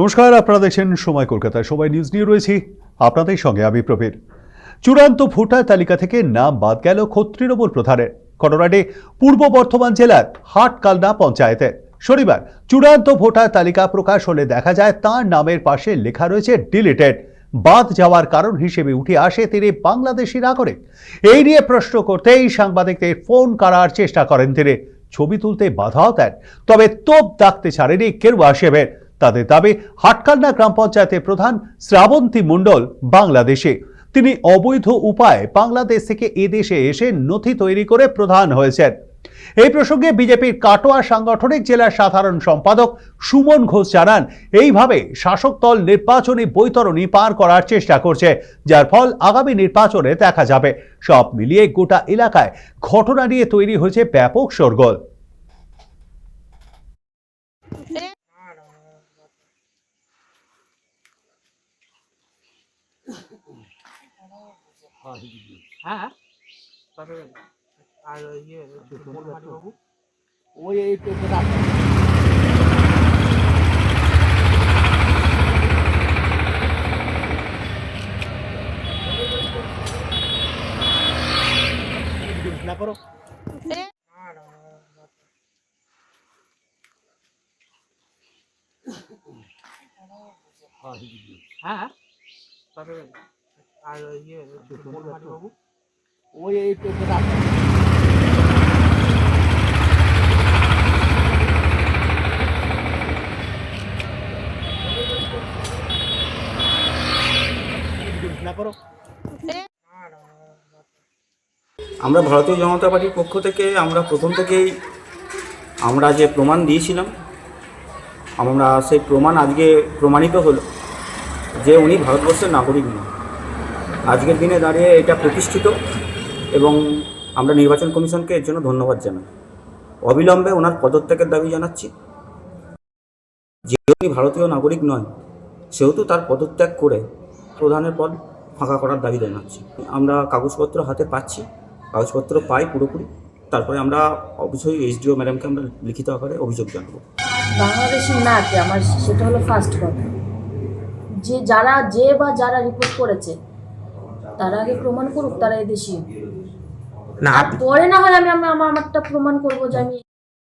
নমস্কার, আপনারা দেখছেন সময় কলকাতায়। সময় নিউজ নিয়ে রয়েছি আপনাদের সঙ্গে আমি প্রবীর। চূড়ান্ত ভোটার তালিকা থেকে নাম বাদ গেল খোদ তৃণমূল প্রধানের। ঘটনাটি পূর্ব বর্ধমান জেলার হাটকালনা পঞ্চায়েতের। শনিবার চূড়ান্ত ভোটার তালিকা প্রকাশ হলে দেখা যায় তার নামের পাশে লেখা রয়েছে ডিলিটেড। বাদ যাওয়ার কারণ হিসেবে উঠে আসে তিনি বাংলাদেশি নাগরিক। এই নিয়ে প্রশ্ন করতেই সাংবাদিকদের ফোন করার চেষ্টা করেন তিনি। ছবি তুলতে বাধাও দেন, তবে তোপ দাগতে ছাড়েনি কেরুয়া শেবের। তাদের দাবি, হাটকালনা গ্রাম পঞ্চায়েতের প্রধান শ্রাবন্তী মণ্ডল বাংলাদেশি। তিনি অবৈধ উপায়ে বাংলাদেশ থেকে এদেশে এসে নথি তৈরি করে প্রধান হয়েছেন। এই প্রসঙ্গে বিজেপির কাটোয়া সাংগঠনিক জেলার সাধারণ সম্পাদক সুমন ঘোষ জানান, এইভাবে শাসক দল নির্বাচনী বৈতরণী পার করার চেষ্টা করছে, যার ফল আগামী নির্বাচনে দেখা যাবে। সব মিলিয়ে গোটা এলাকায় ঘটনা নিয়ে তৈরি হয়েছে ব্যাপক শোরগোল। হ্যাঁ তবে আর ইয়ে বাবু ওই এই তো না করো। হ্যাঁ তবে আর ইয়ে বাবু ওই এই তো না করো। আমরা ভারতীয় জনতা পার্টির পক্ষ থেকে আমরা প্রথম থেকেই আমরা যে প্রমাণ দিয়েছিলাম, আমরা সেই প্রমাণ আজকে প্রমাণিত হলো যে উনি ভারতবর্ষের নাগরিক নন। আজকের দিনে দাঁড়িয়ে এটা প্রতিষ্ঠিত এবং আমরা নির্বাচন কমিশনকে এর জন্য ধন্যবাদ জানাই। অবিলম্বে ওনার পদত্যাগের দাবি জানাচ্ছি। যেহেতু উনি ভারতীয় নাগরিক নয়, সেহেতু তার পদত্যাগ করে প্রধানের পদ ফাঁকা করার দাবি জানাচ্ছি। আমরা কাগজপত্র হাতে পাচ্ছি, কাগজপত্র পাই পুরোপুরি, তারপরে আমরা অবশ্যই এসডিও ম্যাডামকে আমরা লিখিত আকারে অভিযোগ জানাবো। বাংলাদেশি না কি আমার, সেটা হলো ফার্স্ট কথা। যারা রিপোর্ট করেছে তারা আগে প্রমাণ করুক তারা এদেশীয়, না পরে না হয় আমি আমারটা প্রমাণ করবো যে আমি